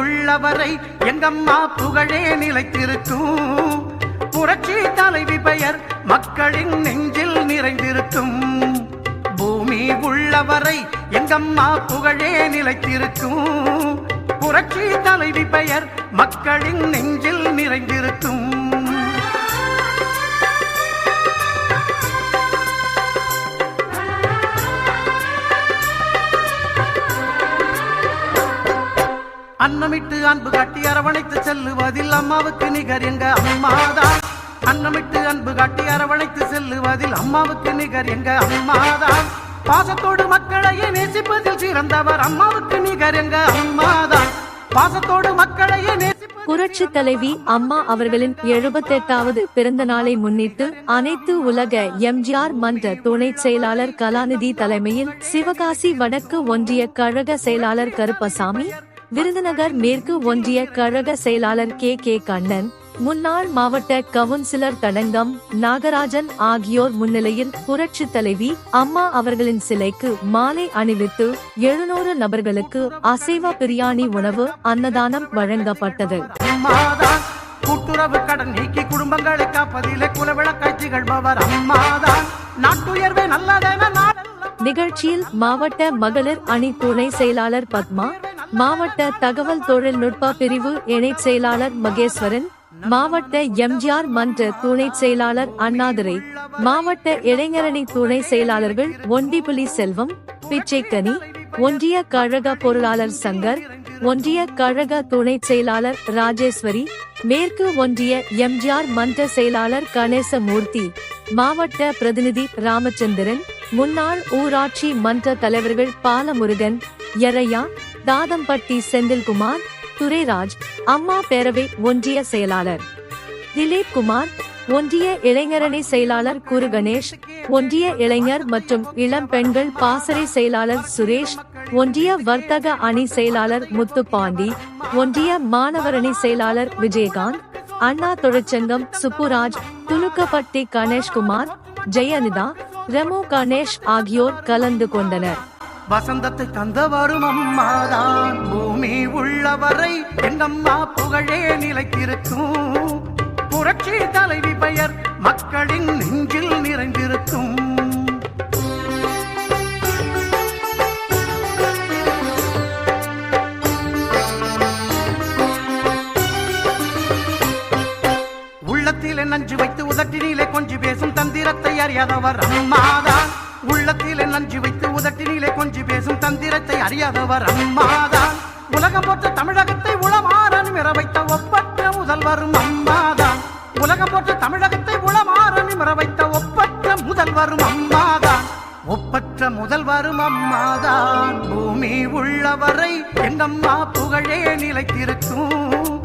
உள்ளவரை எங்கம்மா புகழே நிலைத்திருக்கும். புரட்சி தலைவி பெயர் மக்களின் நெஞ்சில் நிறைந்திருக்கும். பூமி உள்ளவரை எங்கம்மா புகழே நிலைத்திருக்கும். புரட்சி தலைவி பெயர் மக்களின் நெஞ்சில் நிறைந்திருக்கும். அன்னமிட்டு அன்பு காட்டி அரவணைத்து செல்லுவதில் அம்மாவுக்கு நிகர் எங்க அம்மாதான். அன்னமிட்டு அன்பு காட்டி அரவணைத்து செல்லுவதில் அம்மாவுக்கு நிகர் எங்க அம்மாதான். பாசத்தோடு மக்களையே நேசிப்பதில் சிறந்தவர் அம்மாவுக்கு நிகர் எங்க அம்மாதான். பாசத்தோடு மக்களையே புரட்சி தலைவி அம்மா அவர்களின் 78வது பிறந்த நாளை முன்னிட்டு அனைத்து உலக எம்ஜிஆர் மன்ற துணை செயலாளர் கலாநிதி தலைமையில் சிவகாசி வடக்கு ஒன்றிய கழக செயலாளர் கருப்பசாமி, விருதுநகர் மேற்கு ஒன்றிய கழக செயலாளர் கே கண்ணன், முன்னாள் மாவட்ட கவுன்சிலர் தடங்கம் நாகராஜன் ஆகியோர் முன்னிலையில் புரட்சி தலைவி அம்மா அவர்களின் சிலைக்கு மாலை அணிவித்து 700 நபர்களுக்கு அசைவ பிரியாணி உணவு அன்னதானம் வழங்கப்பட்டது. கூட்டுறவு கடன் நீக்கி குடும்பங்களை காப்பதிலே குலவிளக்காய் திகழ்பவர் அம்மாதான். நாட்டுயர்வே நல்லதென நிகழ்ச்சியில் மாவட்ட மகளிர் அணி துணை செயலாளர் பத்மா, மாவட்ட தகவல் தொழில்நுட்ப பிரிவு இணை செயலாளர் மகேஸ்வரன், மாவட்ட எம்ஜிஆர் மன்ற துணை செயலாளர் அண்ணாதுரை, மாவட்ட இளைஞரணி துணை செயலாளர்கள் ஒண்டிப்புலி செல்வம், பிச்சைக்கனி, ஒன்றிய கழக பொருளாளர் சங்கர், ஒன்றிய கழக துணை செயலாளர் ராஜேஸ்வரி, மேற்கு ஒன்றிய எம்ஜிஆர் மன்ற செயலாளர் கணேசமூர்த்தி, மாவட்ட பிரதிநிதி ராமச்சந்திரன், முன்னாள் ஊராட்சி மன்ற தலைவர்கள் பாலமுருகன், எரையா, தாதம்பட்டி செந்தில்குமார், துரைராஜ், அம்மா பேரவை ஒன்றிய செயலாளர் திலீப் குமார், ஒன்றிய இளைஞரணி செயலாளர் குரு கணேஷ், ஒன்றிய இளைஞர் மற்றும் இளம் பெண்கள் பாசறை செயலாளர் சுரேஷ், ஒன்றிய வர்த்தக அணி செயலாளர் முத்துப்பாண்டி, ஒன்றிய மாணவரணி செயலாளர் விஜயகாந்த், அண்ணா தொழிற்சங்கம் சுப்புராஜ், துலுக்கப்பட்டி கணேஷ்குமார், ஜெயநிதா, ரெமோ கணேஷ் ஆகியோர் கலந்து கொண்டனர். வசந்தத்தை தந்தவரும் அம்மாதான். பூமி உள்ளவரை எங்கம்மா புகழே நிலைத்திருக்கும். புரட்சி தலைவி பெயர் மக்களின் நெஞ்சில் நிறைந்திருக்கும். உள்ளத்திலே நஞ்சு வைத்து உதட்டினிலே கொஞ்சி பேசும் தந்திரத்தை அறியாதவர் அம்மாதான். உள்ளத்திலே நஞ்சு வைத்து உதட்டினிலே கொஞ்சி பேசும் தந்திரத்தை அறியாதவர் அம்மாதான். உலகம் போற்ற தமிழகத்தை உளமாற நிமிர வைத்த ஒப்பற்ற முதல்வரும் அம்மாதான். உலகம் போற்ற தமிழகத்தை உளமாற நிமிர வைத்த ஒப்பற்ற முதல்வரும் அம்மாதான். ஒப்பற்ற முதல்வரும் அம்மாதான். பூமி உள்ளவரை எங்கம்மா புகழே நிலைத்திருக்கும்.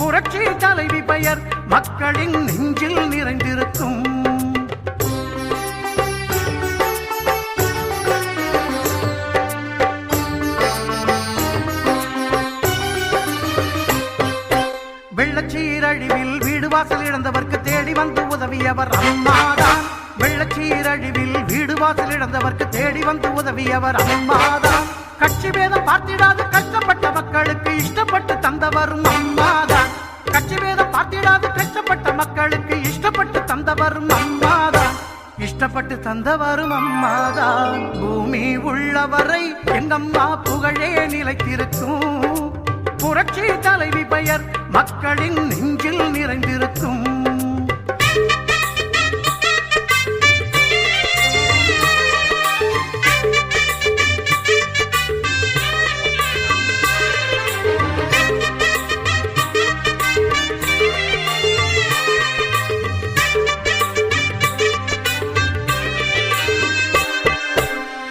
புரட்சி தலைவி பெயர் மக்களின் நெஞ்சில் நிறைந்திருக்கும். வெள்ளச்சீரழிவில் வீடு வாசல் இழந்தவர்க்கு தேடி வந்து உதவியவர் அம்மாதான். வெள்ளச்சீரழிவில் வீடு வாசல் இழந்தவர்க்கு தேடி வந்து உதவியவர் அம்மாதான். கட்சி பேதம் பார்த்திடாது கஷ்டப்பட்ட மக்களுக்கு இஷ்டப்பட்டு தந்தவரும் அம்மாதான். கட்சி பேதம் பார்த்திடாது கஷ்டப்பட்ட மக்களுக்கு இஷ்டப்பட்டு தந்தவரும் அம்மாதான். இஷ்டப்பட்டு தந்தவரும் அம்மாதான். பூமி உள்ளவரை எங்கம்மா புகழே நிலைத்திருக்கும். புரட்சி தலைவி பெயர் மக்களின் நெஞ்சில் நிறைந்திருக்கும்.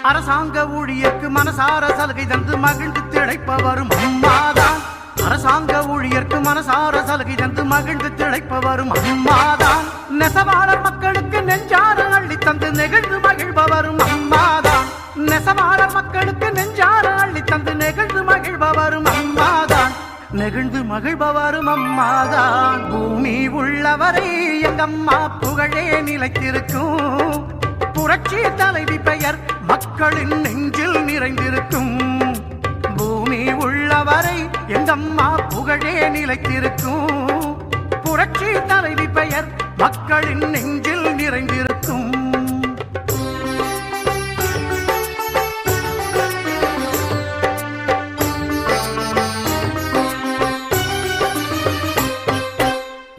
அரசாங்க ஊழியர்க்கு மனசார சலுகை தந்து மகிழ்ந்து திளைப்பவரும் அம்மாதான். அரசாங்க ஊழியர்க்கு மனசார சலுகை தந்து மகிழ்ந்து திளைப்பவரும் அம்மாதான். நெசவாளர் மக்களுக்கு நெஞ்சார அள்ளி தந்து நெகிழ்ந்து மகிழ்பவரும் அம்மாதான். நெசவாளர் மக்களுக்கு நெஞ்சார அள்ளி தந்து நெகிழ்ந்து மகிழ்பவரும் அம்மாதான். நெகிழ்ந்து மகிழ்பவரும் அம்மாதான். பூமி உள்ளவரை எங்கம்மா புகழே நிலைத்திருக்கும். புரட்சி தலைவி பெயர் மக்களின் நெஞ்சில் நிறைந்திருக்கும். பூமி உள்ளவரை எங்கம்மா புகழே நிலைத்திருக்கும். புரட்சி தலைவி பெயர் மக்களின் நெஞ்சில் நிறைந்திருக்கும்.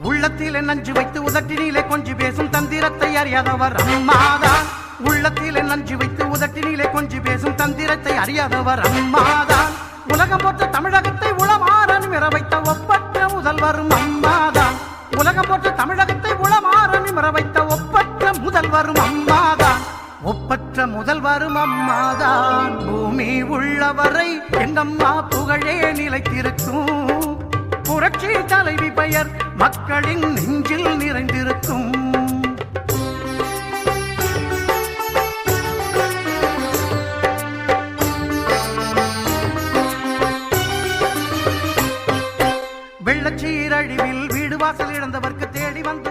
உள்ளத்திலே நஞ்சு வைத்து உதட்டினிலே கொஞ்சி பேசும் தந்திரத்தை அறியாதவர் அம்மாதான். உள்ளத்திலே நஞ்சு வைத்து உதட்டினிலே கொஞ்சி பேசும் தந்திரத்தை அறியாதவர் அம்மாதான். உலகம் போற்ற தமிழகத்தை உளமாற நிமிர வைத்த ஒப்பற்ற முதல்வரும் அம்மாதான். உலகம் போற்ற தமிழகத்தை உளமாற நிமிர வைத்த ஒப்பற்ற முதல்வரும் அம்மாதான். ஒப்பற்ற முதல்வரும் அம்மாதான். பூமி உள்ளவரை எங்கம்மா புகழே நிலைத்திருக்கும். புரட்சி தலைவி பெயர் மக்களின் நெஞ்சில் நிறைந்திருக்கும். வெள்ளச்சீரழிவில் வீடு வாசல் இழந்தவர்க்கு தேடி வந்த